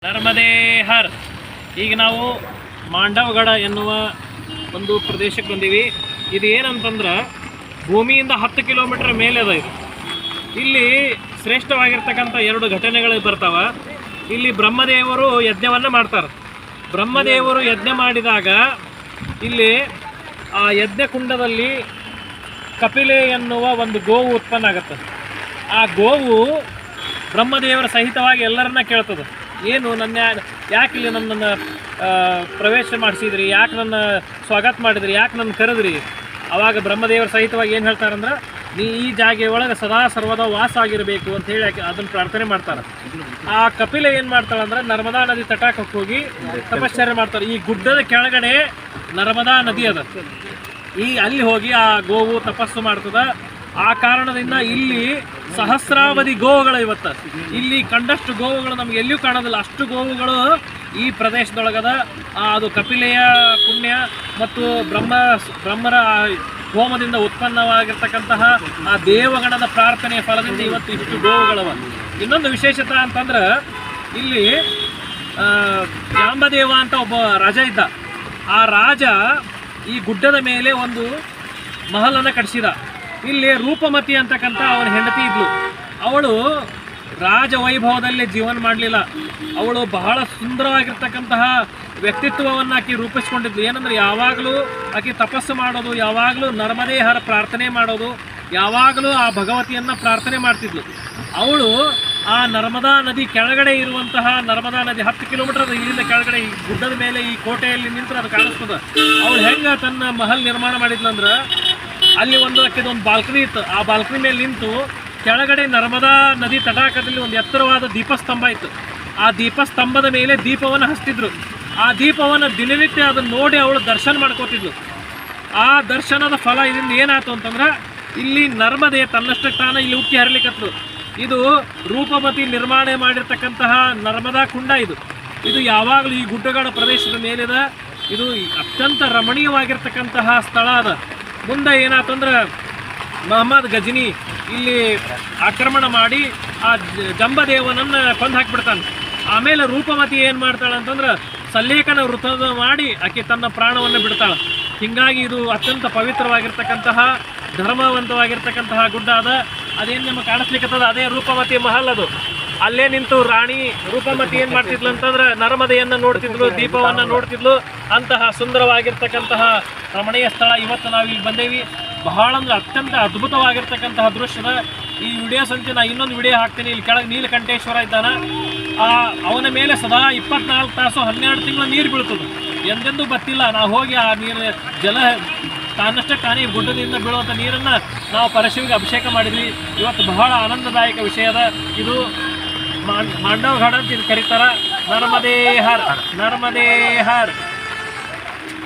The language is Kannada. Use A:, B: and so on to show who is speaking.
A: ನರ್ಮದೇ ಹರ್. ಈಗ ನಾವು ಮಾಂಡವಗಡ ಎನ್ನುವ ಒಂದು ಪ್ರದೇಶಕ್ಕೆ ಬಂದೀವಿ. ಇದು ಏನಂತಂದ್ರೆ ಭೂಮಿಯಿಂದ 10 ಕಿಲೋಮೀಟರ್ ಮೇಲೆ ಅದ. ಇಲ್ಲಿ ಶ್ರೇಷ್ಠವಾಗಿರ್ತಕ್ಕಂಥ 2 ಘಟನೆಗಳು ಬರ್ತಾವ. ಇಲ್ಲಿ ಬ್ರಹ್ಮದೇವರು ಯಜ್ಞವನ್ನು ಮಾಡ್ತಾರೆ. ಬ್ರಹ್ಮದೇವರು ಯಜ್ಞ ಮಾಡಿದಾಗ ಇಲ್ಲಿ ಆ ಯಜ್ಞ ಕುಂಡದಲ್ಲಿ ಕಪಿಲೆ ಎನ್ನುವ ಒಂದು ಗೋವು ಉತ್ಪನ್ನ ಆಗುತ್ತೆ. ಆ ಗೋವು ಬ್ರಹ್ಮದೇವರ ಸಹಿತವಾಗಿ ಎಲ್ಲರನ್ನ ಕೇಳ್ತದೆ, ಏನು ಯಾಕೆ ಇಲ್ಲಿ ನನ್ನನ್ನು ಪ್ರವೇಶ ಮಾಡಿಸಿದ್ರಿ, ಯಾಕೆ ನನ್ನ ಸ್ವಾಗತ ಮಾಡಿದ್ರಿ, ಯಾಕೆ ನನ್ನ ಕರೆದ್ರಿ. ಆವಾಗ ಬ್ರಹ್ಮದೇವರ ಸಹಿತವಾಗಿ ಏನು ಹೇಳ್ತಾರಂದ್ರೆ, ನೀ ಈ ಜಾಗೆ ಒಳಗೆ ಸದಾ ಸರ್ವದ ವಾಸ ಆಗಿರಬೇಕು ಅಂತ ಹೇಳಿ ಅದನ್ನು ಪ್ರಾರ್ಥನೆ ಮಾಡ್ತಾರೆ. ಆ ಕಪಿಲೆ ಏನು ಮಾಡ್ತಾಳಂದ್ರೆ ನರ್ಮದಾ ನದಿ ತಟಕ್ಕೆ ಹೋಗಿ ತಪಶ್ಚರ್ಯ ಮಾಡ್ತಾರೆ. ಈ ಗುಡ್ಡದ ಕೆಳಗಡೆ ನರ್ಮದಾ ನದಿ ಅದ. ಅಲ್ಲಿ ಹೋಗಿ ಆ ಗೋವು ತಪಸ್ಸು ಮಾಡ್ತದ. ಆ ಕಾರಣದಿಂದ ಇಲ್ಲಿ ಸಹಸ್ರಾವಧಿ ಗೋವುಗಳು ಇವತ್ತು ಇಲ್ಲಿ ಕಂಡಷ್ಟು ಗೋವುಗಳು ನಮ್ಗೆ ಎಲ್ಲಿಯೂ ಕಾಣೋದಿಲ್ಲ. ಅಷ್ಟು ಗೋವುಗಳು ಈ ಪ್ರದೇಶದೊಳಗದ. ಅದು ಕಪಿಲೆಯ ಪುಣ್ಯ ಮತ್ತು ಬ್ರಹ್ಮರ ಹೋಮದಿಂದ ಉತ್ಪನ್ನವಾಗಿರ್ತಕ್ಕಂತಹ ಆ ದೇವಗಣದ ಪ್ರಾರ್ಥನೆಯ ಫಲದಿಂದ ಇವತ್ತು ಇಷ್ಟು ಗೋವುಗಳವ. ಇನ್ನೊಂದು ವಿಶೇಷತೆ ಅಂತಂದ್ರೆ ಇಲ್ಲಿ ಜಾಂಬದೇವ ಅಂತ ಒಬ್ಬ ರಾಜ ಇದ್ದ. ಆ ರಾಜ ಈ ಗುಡ್ಡದ ಮೇಲೆ ಒಂದು ಮಹಲನ್ನು ಕಟ್ಟಿಸಿದ. ಇಲ್ಲಿ ರೂಪಮತಿ ಅಂತಕ್ಕಂಥ ಅವನ ಹೆಂಡತಿ ಇದ್ಲು. ಅವಳು ರಾಜವೈಭವದಲ್ಲಿ ಜೀವನ ಮಾಡಲಿಲ್ಲ. ಅವಳು ಬಹಳ ಸುಂದರವಾಗಿರ್ತಕ್ಕಂತಹ ವ್ಯಕ್ತಿತ್ವವನ್ನು ಆಕೆ ರೂಪಿಸ್ಕೊಂಡಿದ್ಲು. ಏನಂದ್ರೆ ಯಾವಾಗಲೂ ಆಕೆ ತಪಸ್ಸು ಮಾಡೋದು, ಯಾವಾಗಲೂ ನರ್ಮದೇಹರ ಪ್ರಾರ್ಥನೆ ಮಾಡೋದು, ಯಾವಾಗಲೂ ಆ ಭಗವತಿಯನ್ನು ಪ್ರಾರ್ಥನೆ ಮಾಡ್ತಿದ್ಲು. ಅವಳು ಆ ನರ್ಮದಾ ನದಿ ಕೆಳಗಡೆ ಇರುವಂತಹ ನರ್ಮದಾ ನದಿ 10 ಕಿಲೋಮೀಟರ್ ಇಲ್ಲಿಂದ ಕೆಳಗಡೆ ಈ ಗುಡ್ಡದ ಮೇಲೆ ಈ ಕೋಟೆಯಲ್ಲಿ ನಿಂತರೆ ಅದು ಕಾಣಿಸ್ತದೆ. ಅವಳು ಹೆಂಗೆ ತನ್ನ ಮಹಲ್ ನಿರ್ಮಾಣ ಮಾಡಿದ್ಲಂದ್ರೆ, ಅಲ್ಲಿ ಒಂದು ಬಾಲ್ಕನಿ ಇತ್ತು. ಆ ಬಾಲ್ಕನಿ ಮೇಲೆ ನಿಂತು ಕೆಳಗಡೆ ನರ್ಮದಾ ನದಿ ತಟಾಕದಲ್ಲಿ ಒಂದು ಎತ್ತರವಾದ ದೀಪಸ್ತಂಭ ಇತ್ತು. ಆ ದೀಪಸ್ತಂಭದ ಮೇಲೆ ದೀಪವನ್ನು ಹಚ್ತಿದ್ರು. ಆ ದೀಪವನ್ನು ದಿನನಿತ್ಯ ಅದನ್ನು ನೋಡಿ ಅವಳು ದರ್ಶನ ಮಾಡ್ಕೋತಿದ್ಲು. ಆ ದರ್ಶನದ ಫಲ ಇದರಿಂದ ಏನಾಯ್ತು ಅಂತಂದ್ರೆ, ಇಲ್ಲಿ ನರ್ಮದೆ ತನ್ನಷ್ಟಕ್ಕೆ ತಾನು ಇಲ್ಲಿ ಉಕ್ಕಿ ಹರಲಿಕ್ಕತ್ತು. ಇದು ರೂಪಮತಿ ನಿರ್ಮಾಣ ಮಾಡಿರ್ತಕ್ಕಂತಹ ನರ್ಮದಾ ಕುಂಡ. ಇದು ಯಾವಾಗಲೂ ಈ ಗುಡ್ಡಗಾಡ ಪ್ರದೇಶದ ಮೇಲಿದೆ. ಇದು ಅತ್ಯಂತ ರಮಣೀಯವಾಗಿರ್ತಕ್ಕಂತಹ ಸ್ಥಳ ಅದ. ಮುಂದೆ ಏನಾಯ್ತಂದ್ರೆ ಮೊಹಮ್ಮದ್ ಗಜ್ನಿ ಇಲ್ಲಿ ಆಕ್ರಮಣ ಮಾಡಿ ಆ ಜಂಬದೇವನನ್ನು ಕೊಂದು ಹಾಕಿಬಿಡ್ತಾನೆ. ಆಮೇಲೆ ರೂಪಮತಿ ಏನು ಮಾಡ್ತಾಳೆ ಅಂತಂದ್ರೆ ಸಲ್ಲೇಖನ ವೃತದ ಮಾಡಿ ಆಕೆ ತನ್ನ ಪ್ರಾಣವನ್ನು ಬಿಡ್ತಾಳೆ. ಹೀಗಾಗಿ ಇದು ಅತ್ಯಂತ ಪವಿತ್ರವಾಗಿರ್ತಕ್ಕಂತಹ ಧರ್ಮವಂತವಾಗಿರ್ತಕ್ಕಂತಹ ಗುಡ್ಡ ಅದ. ಅದೇನು ನಿಮಗೆ ಕಾಣಿಸ್ಲಿಕ್ಕತ್ತದ ಅದೇ ರೂಪಮತಿ ಮಹಲ್. ಅದು ಅಲ್ಲೇ ನಿಂತು ರಾಣಿ ರೂಪಮತಿ ಏನು ಮಾಡ್ತಿದ್ಲು ಅಂತಂದ್ರೆ ನರ್ಮದೆಯನ್ನು ನೋಡ್ತಿದ್ಲು, ದೀಪವನ್ನು ನೋಡ್ತಿದ್ಲು. ಅಂತಹ ಸುಂದರವಾಗಿರ್ತಕ್ಕಂತಹ ರಮಣೀಯ ಸ್ಥಳ ಇವತ್ತು ನಾವು ಇಲ್ಲಿ ಬಂದೇವಿ. ಬಹಳ ಅಂದ್ರೆ ಅತ್ಯಂತ ಅದ್ಭುತವಾಗಿರ್ತಕ್ಕಂತಹ ದೃಶ್ಯದ ಈ ವಿಡಿಯೋ ಸಂಚೆ ನಾನು ಇನ್ನೊಂದು ವಿಡಿಯೋ ಹಾಕ್ತೀನಿ. ಇಲ್ಲಿ ಕೆಳಗೆ ನೀಲಕಂಠೇಶ್ವರ ಇದ್ದಾನೆ. ಅವನ ಮೇಲೆ ಸದಾ 24 ತಾಸು 12 ತಿಂಗಳು ನೀರು ಬೀಳ್ತದೆ. ಎಂದೆಂದೂ ಬತ್ತಿಲ್ಲ. ನಾವು ಹೋಗಿ ಆ ನೀರು ಜಲ ತಾನಷ್ಟಕ್ಕೆ ತಾನೇ ಗುಡ್ಡದಿಂದ ಬೀಳುವಂಥ ನೀರನ್ನು ನಾವು ಪರಶಿವಿಗೆ ಅಭಿಷೇಕ ಮಾಡಿದ್ವಿ. ಇವತ್ತು ಬಹಳ ಆನಂದದಾಯಕ ವಿಷಯದ ಇದು ಮಾಂಡವಗಡ ಅಂತ ಇದು ಕರೀತಾರೆ. ನರ್ಮದೇ ಹರ್, ನರ್ಮದೇ ಹರ್.